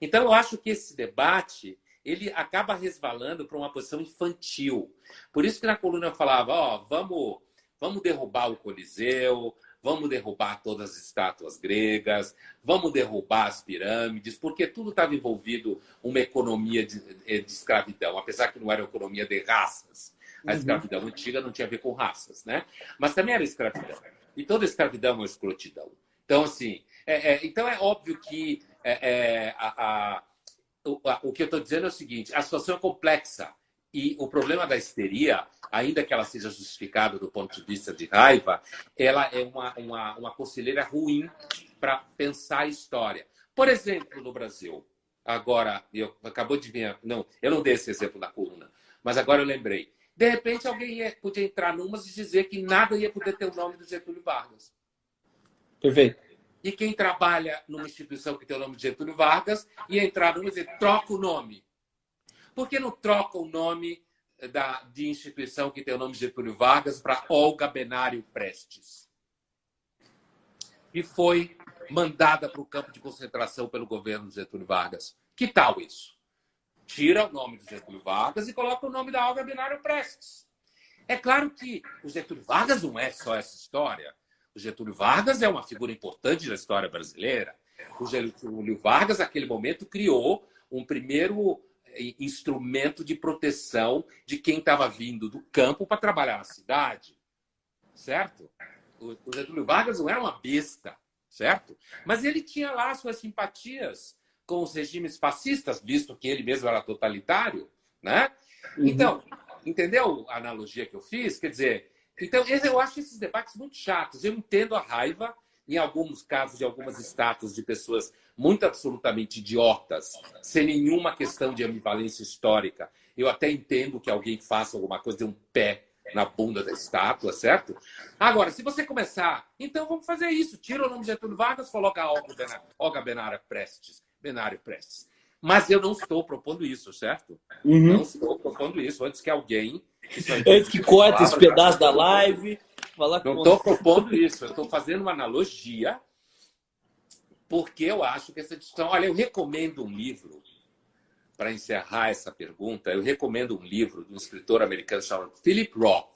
Então, eu acho que esse debate ele acaba resvalando para uma posição infantil. Por isso que na coluna eu falava, vamos derrubar o Coliseu, vamos derrubar todas as estátuas gregas, vamos derrubar as pirâmides, porque tudo estava envolvido uma economia de escravidão, apesar que não era economia de raças. A escravidão antiga não tinha a ver com raças, né? Mas também era escravidão. E toda escravidão é uma escrotidão. Então, assim, então é óbvio que o que eu estou dizendo é o seguinte, a situação é complexa. E o problema da histeria, ainda que ela seja justificada do ponto de vista de raiva, ela é uma conselheira ruim para pensar a história. Por exemplo, no Brasil, agora, acabou de vir... Não, eu não dei esse exemplo na coluna, mas agora eu lembrei. De repente, alguém podia entrar numas e dizer que nada ia poder ter o nome do Getúlio Vargas. Perfeito. E quem trabalha numa instituição que tem o nome de Getúlio Vargas ia entrar numa e dizer, troca o nome. Por que não troca o nome de instituição que tem o nome de Getúlio Vargas para Olga Benário Prestes? E foi mandada para o campo de concentração pelo governo de Getúlio Vargas. Que tal isso? Tira o nome do Getúlio Vargas e coloca o nome da Olga Benário Prestes. É claro que o Getúlio Vargas não é só essa história. O Getúlio Vargas é uma figura importante da história brasileira. O Getúlio Vargas, naquele momento, criou um primeiro instrumento de proteção de quem estava vindo do campo para trabalhar na cidade. Certo? O Getúlio Vargas não era uma besta, certo? Mas ele tinha lá suas simpatias com os regimes fascistas, visto que ele mesmo era totalitário, né? Então, entendeu a analogia que eu fiz? Quer dizer, então eu acho esses debates muito chatos. Eu entendo a raiva, em alguns casos, de algumas estátuas de pessoas muito absolutamente idiotas, sem nenhuma questão de ambivalência histórica. Eu até entendo que alguém faça alguma coisa, dê um pé na bunda da estátua, certo? Agora, se você começar, então vamos fazer isso. Tira o nome de Getúlio Vargas, coloca a Olga Benário Prestes. Mas eu não estou propondo isso, certo? Não estou propondo isso. Antes que alguém... Antes que corta esse pedaço da live... Não estou propondo isso. Eu estou fazendo uma analogia porque eu acho que essa discussão... Olha, eu recomendo um livro, para encerrar essa pergunta, eu recomendo um livro de um escritor americano chamado Philip Roth,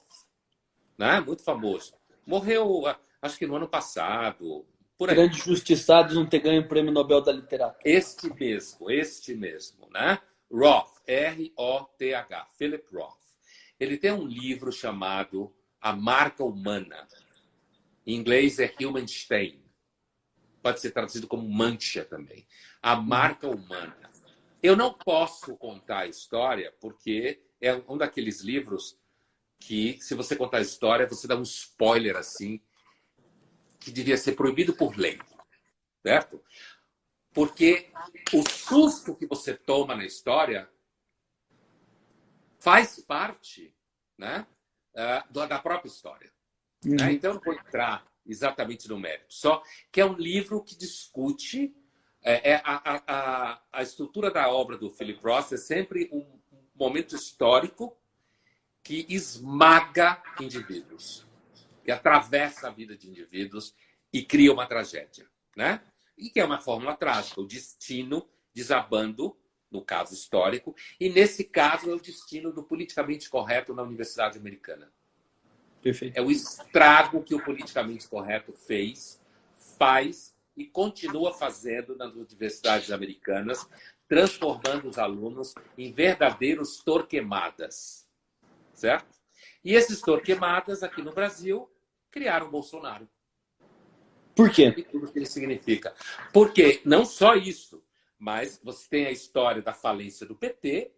né? Muito famoso. Morreu, acho que no ano passado. Por aí. Grande justiçado de não ter ganho o Prêmio Nobel da Literatura. Este mesmo, né? Roth, R-O-T-H, Philip Roth. Ele tem um livro chamado A Marca Humana. Em inglês é Human Stain. Pode ser traduzido como mancha também. A Marca Humana. Eu não posso contar a história porque é um daqueles livros que, se você contar a história, você dá um spoiler assim, que devia ser proibido por lei, certo? Porque o susto que você toma na história faz parte, né, da própria história. Né? Então, eu não vou entrar exatamente no mérito, só que é um livro que discute... A estrutura da obra do Philip Roth é sempre um momento histórico que esmaga indivíduos, que atravessa a vida de indivíduos e cria uma tragédia, né? E que é uma fórmula trágica, o destino desabando, no caso histórico, e nesse caso é o destino do politicamente correto na Universidade Americana. Perfeito. É o estrago que o politicamente correto faz e continua fazendo nas universidades americanas, transformando os alunos em verdadeiros torquemadas, certo? E esses torquemadas, aqui no Brasil, criaram o Bolsonaro. Por quê? E tudo que ele significa. Porque não só isso, mas você tem a história da falência do PT,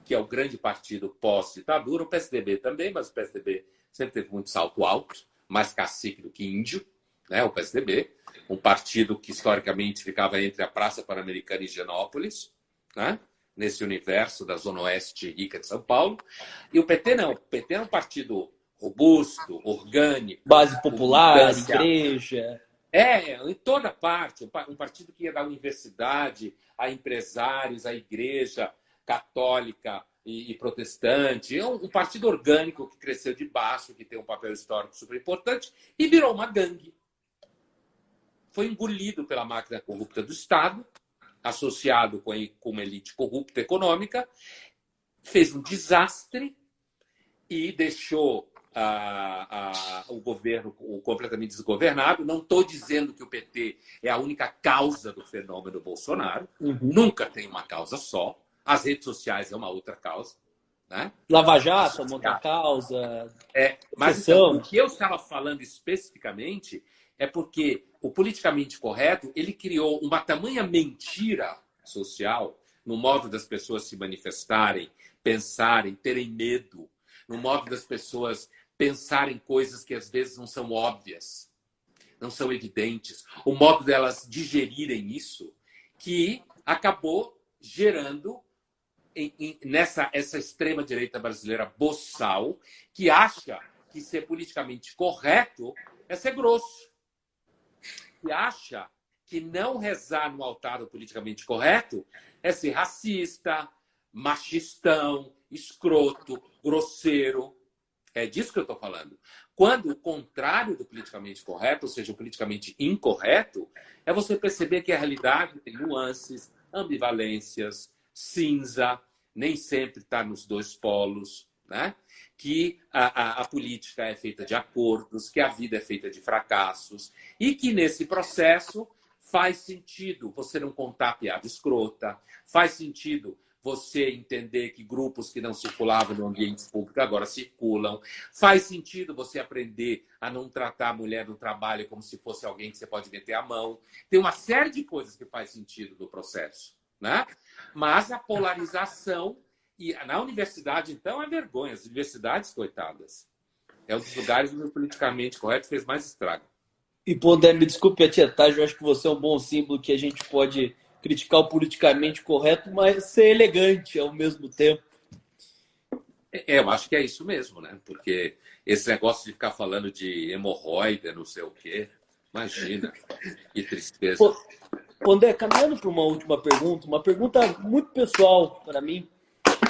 que é o grande partido pós-ditadura, o PSDB também, mas o PSDB sempre teve muito salto alto, mais cacique do que índio, né? O PSDB, um partido que historicamente ficava entre a Praça Pan-Americana e Higienópolis, né? Nesse universo da Zona Oeste rica de São Paulo. E o PT não. O PT é um partido robusto, orgânico. Base popular, igreja. Em toda parte. Um partido que ia da universidade a empresários, a igreja católica e protestante. É um partido orgânico que cresceu de baixo, que tem um papel histórico super importante e virou uma gangue. Foi engolido pela máquina corrupta do Estado, associado com uma elite corrupta econômica, fez um desastre e deixou o governo completamente desgovernado. Não estou dizendo que o PT é a única causa do fenômeno Bolsonaro. Nunca tem uma causa só. As redes sociais é uma outra causa. Né? Lava Jato é uma outra causa. Mas então, o que eu estava falando especificamente é porque o politicamente correto ele criou uma tamanha mentira social no modo das pessoas se manifestarem, pensarem, terem medo, no modo das pessoas pensarem coisas que às vezes não são óbvias, não são evidentes, o modo delas digerirem isso, que acabou gerando essa extrema-direita brasileira boçal, que acha que ser politicamente correto é ser grosso. que acha que não rezar no altar do politicamente correto é ser racista, machistão, escroto, grosseiro. É disso que eu estou falando. Quando o contrário do politicamente correto, ou seja, o politicamente incorreto, é você perceber que a realidade tem nuances, ambivalências, cinza, nem sempre está nos dois polos, né? Que a política é feita de acordos, que a vida é feita de fracassos e que nesse processo faz sentido você não contar piada escrota, faz sentido você entender que grupos que não circulavam no ambiente público agora circulam. Faz sentido você aprender a não tratar a mulher no trabalho como se fosse alguém que você pode meter a mão. Tem uma série de coisas que faz sentido no processo, né? Mas a polarização... E na universidade, então, é vergonha. As universidades, coitadas, é um dos lugares onde o politicamente correto fez mais estrago. E, Pondé, me desculpe a tietagem, eu acho que você é um bom símbolo que a gente pode criticar o politicamente correto, mas ser elegante ao mesmo tempo. Eu acho que é isso mesmo, né? Porque esse negócio de ficar falando de hemorroida, não sei o quê, imagina, que tristeza. Pondé, caminhando para uma última pergunta, uma pergunta muito pessoal para mim.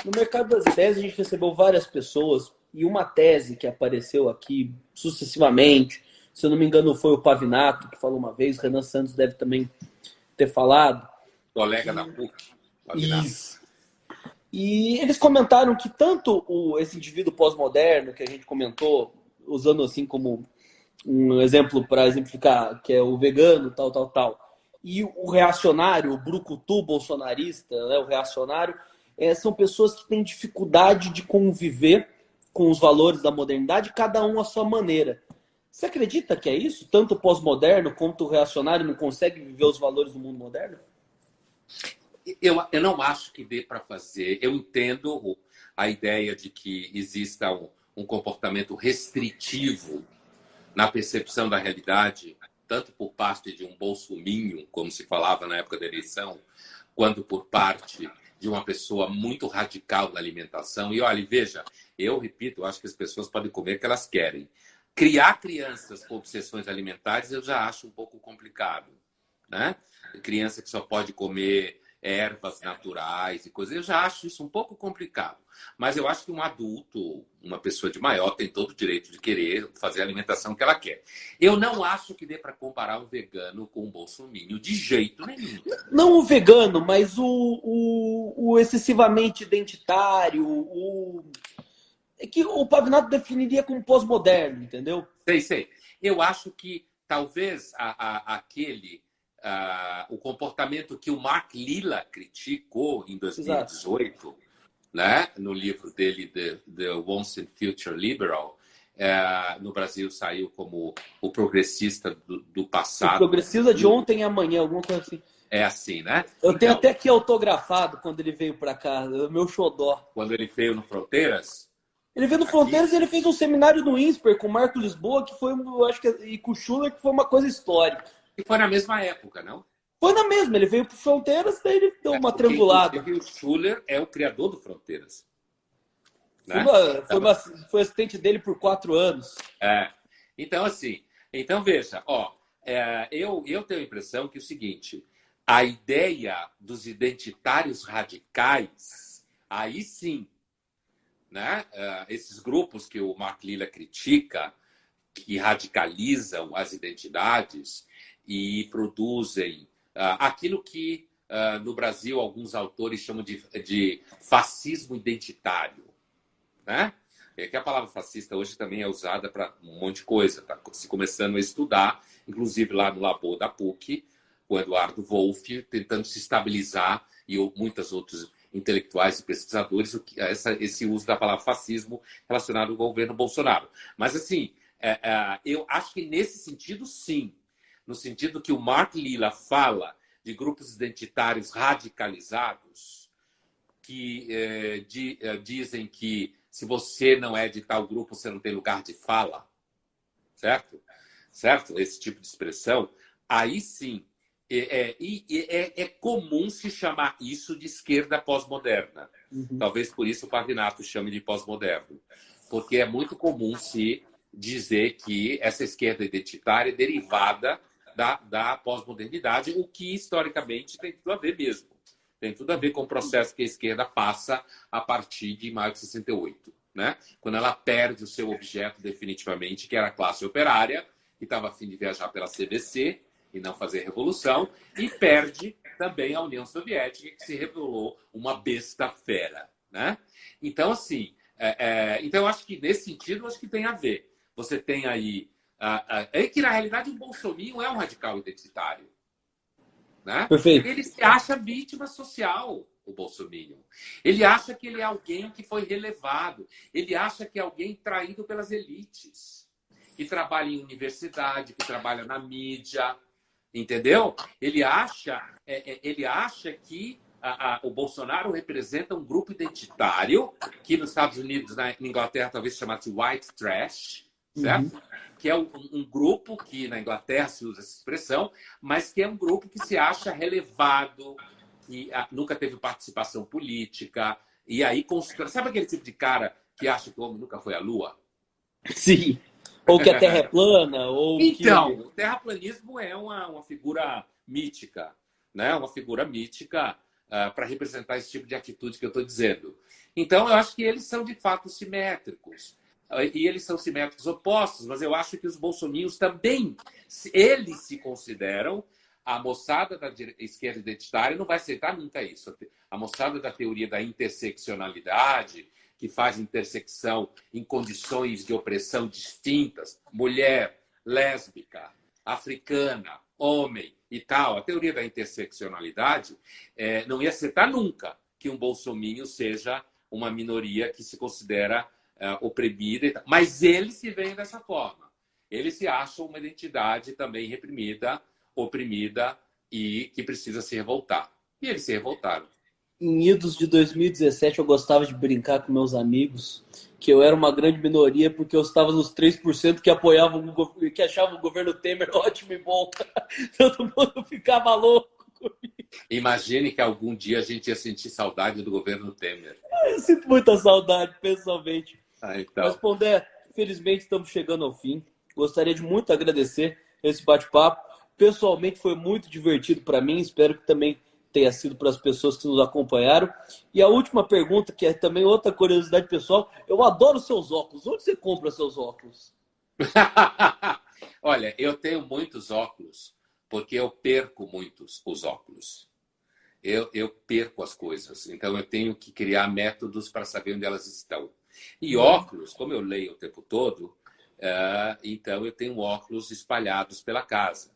No mercado das ideias, a gente recebeu várias pessoas e uma tese que apareceu aqui sucessivamente, se eu não me engano, foi o Pavinato que falou uma vez, o Renan Santos deve também ter falado. Colega da PUC, Pavinato. Isso. E eles comentaram que tanto esse indivíduo pós-moderno que a gente comentou, usando assim como um exemplo para exemplificar, que é o vegano, tal, e o reacionário, o brucutu bolsonarista, né, o reacionário, são pessoas que têm dificuldade de conviver com os valores da modernidade, cada um à sua maneira. Você acredita que é isso? Tanto o pós-moderno quanto o reacionário não conseguem viver os valores do mundo moderno? Eu não acho que dê para fazer. Eu entendo a ideia de que exista um comportamento restritivo na percepção da realidade, tanto por parte de um bolsominho, como se falava na época da eleição, quanto por parte de uma pessoa muito radical na alimentação. E olha, veja, eu repito, eu acho que as pessoas podem comer o que elas querem. Criar crianças com obsessões alimentares eu já acho um pouco complicado, né? Criança que só pode comer ervas naturais e coisas, eu já acho isso um pouco complicado. Mas eu acho que um adulto, uma pessoa de maior, tem todo o direito de querer fazer a alimentação que ela quer. Eu não acho que dê para comparar um vegano com um bolsominion, de jeito nenhum. Não o vegano, mas o excessivamente identitário, é que o Pavinato definiria como pós-moderno, entendeu? Sei. Eu acho que talvez o comportamento que o Mark Lilla criticou em 2018, exato, né, no livro dele, The Once and Future Liberal, no Brasil saiu como o progressista do passado. O progressista de ontem e amanhã, alguma coisa assim. É assim, né? Eu tenho até aqui autografado quando ele veio para cá, o meu xodó. Quando ele veio no Fronteiras? Ele veio no Fronteiras e ele fez um seminário no INSPER com o Marco Lisboa, que foi, eu acho que, e com o Schuller, que foi uma coisa histórica. E foi na mesma época, não? Foi na mesma, ele veio para Fronteiras, daí ele deu uma triangulada. O Schuller é o criador do Fronteiras. Né? Foi assistente dele por 4 anos. Então, assim, veja, eu tenho a impressão que é o seguinte, a ideia dos identitários radicais, aí sim, né? Esses grupos que o Mark Lilla critica, que radicalizam as identidades e produzem aquilo que no Brasil alguns autores chamam de fascismo identitário, né? É que a palavra fascista hoje também é usada para um monte de coisa, está se começando a estudar, inclusive lá no labor da PUC, o Eduardo Wolff tentando se estabilizar e muitos outros intelectuais e pesquisadores esse uso da palavra fascismo relacionado ao governo Bolsonaro. Mas assim, eu acho que nesse sentido, sim. No sentido que o Mark Lilla fala de grupos identitários radicalizados que dizem que se você não é de tal grupo, você não tem lugar de fala. Certo? Certo? Esse tipo de expressão. Aí sim. É comum se chamar isso de esquerda pós-moderna. Uhum. Talvez por isso o Pavinato chame de pós-moderno. Porque é muito comum se dizer que essa esquerda identitária é derivada da pós-modernidade, o que historicamente tem tudo a ver mesmo. Tem tudo a ver com o processo que a esquerda passa a partir de maio de 68, né? Quando ela perde o seu objeto definitivamente, que era a classe operária, que estava a fim de viajar pela CBC e não fazer revolução, e perde também a União Soviética, que se revelou uma besta fera, né? Então, assim, então eu acho que nesse sentido, eu acho que tem a ver. Você tem aí é que, na realidade, o bolsominho é um radical identitário. Né? Perfeito. Ele se acha vítima social, o bolsominho. Ele acha que ele é alguém que foi relevado. Ele acha que é alguém traído pelas elites. Que trabalha em universidade, que trabalha na mídia. Entendeu? Ele acha que o Bolsonaro representa um grupo identitário que nos Estados Unidos, na Inglaterra, talvez chamasse white trash, certo? Que é um grupo que na Inglaterra se usa essa expressão, mas que é um grupo que se acha relevado, que nunca teve participação política, e aí sabe aquele tipo de cara que acha que o homem nunca foi à Lua? Sim. Ou que a Terra é plana, ou então, o terraplanismo é uma figura mítica, né? Uma figura mítica para representar esse tipo de atitude que eu estou dizendo. Então, eu acho que eles são, de fato, simétricos. E eles são simétricos opostos, mas eu acho que os bolsominions também, eles se consideram, a moçada da esquerda identitária não vai aceitar nunca isso. A moçada da teoria da interseccionalidade, que faz intersecção em condições de opressão distintas, mulher, lésbica, africana, homem e tal, a teoria da interseccionalidade não ia aceitar nunca que um bolsominho seja uma minoria que se considera oprimida e tal. Mas eles se veem dessa forma. Eles se acham uma identidade também reprimida, oprimida e que precisa se revoltar. E eles se revoltaram. Em idos de 2017, eu gostava de brincar com meus amigos que eu era uma grande minoria porque eu estava nos 3% que apoiavam, que achavam o governo Temer ótimo e bom. Todo mundo ficava louco comigo. Imagine que algum dia a gente ia sentir saudade do governo Temer. Eu sinto muita saudade, pessoalmente. Então. Mas, Pondé, felizmente estamos chegando ao fim. Gostaria de muito agradecer esse bate-papo. Pessoalmente foi muito divertido para mim. Espero que também tenha sido para as pessoas que nos acompanharam. E a última pergunta, que é também outra curiosidade pessoal. Eu adoro seus óculos. Onde você compra seus óculos? Olha, eu tenho muitos óculos porque eu perco muitos os óculos. Eu perco as coisas. Então eu tenho que criar métodos para saber onde elas estão. E óculos, como eu leio o tempo todo, então eu tenho óculos espalhados pela casa,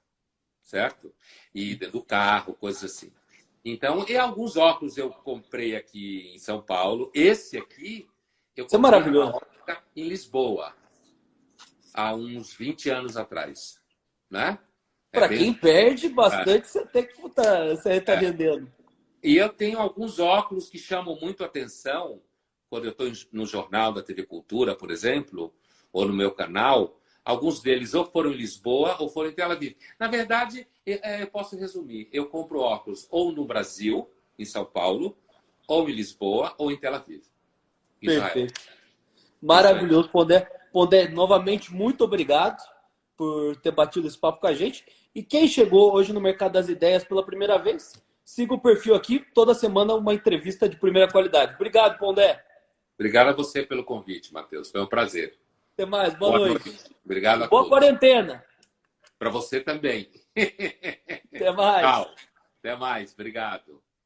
certo? E dentro do carro, coisas assim. Então, e alguns óculos eu comprei aqui em São Paulo. Esse aqui, eu Isso é comprei maravilhoso. em Lisboa, há uns 20 anos atrás. Né? Para quem perde bastante, você tem que tá vendendo. E eu tenho alguns óculos que chamam muito atenção quando eu estou no jornal da TV Cultura, por exemplo, ou no meu canal. Alguns deles ou foram em Lisboa ou foram em Tel Aviv. Na verdade, eu posso resumir. Eu compro óculos ou no Brasil, em São Paulo, ou em Lisboa, ou em Tel Aviv, Israel. Perfeito. Maravilhoso, Pondé. Pondé, novamente, muito obrigado por ter batido esse papo com a gente. E quem chegou hoje no Mercado das Ideias pela primeira vez, siga o perfil aqui. Toda semana uma entrevista de primeira qualidade. Obrigado, Pondé. Obrigado a você pelo convite, Matheus. Foi um prazer. Até mais. Boa noite. Obrigado a Boa todos. quarentena. Para você também. Até mais. Tchau. Até mais. Obrigado.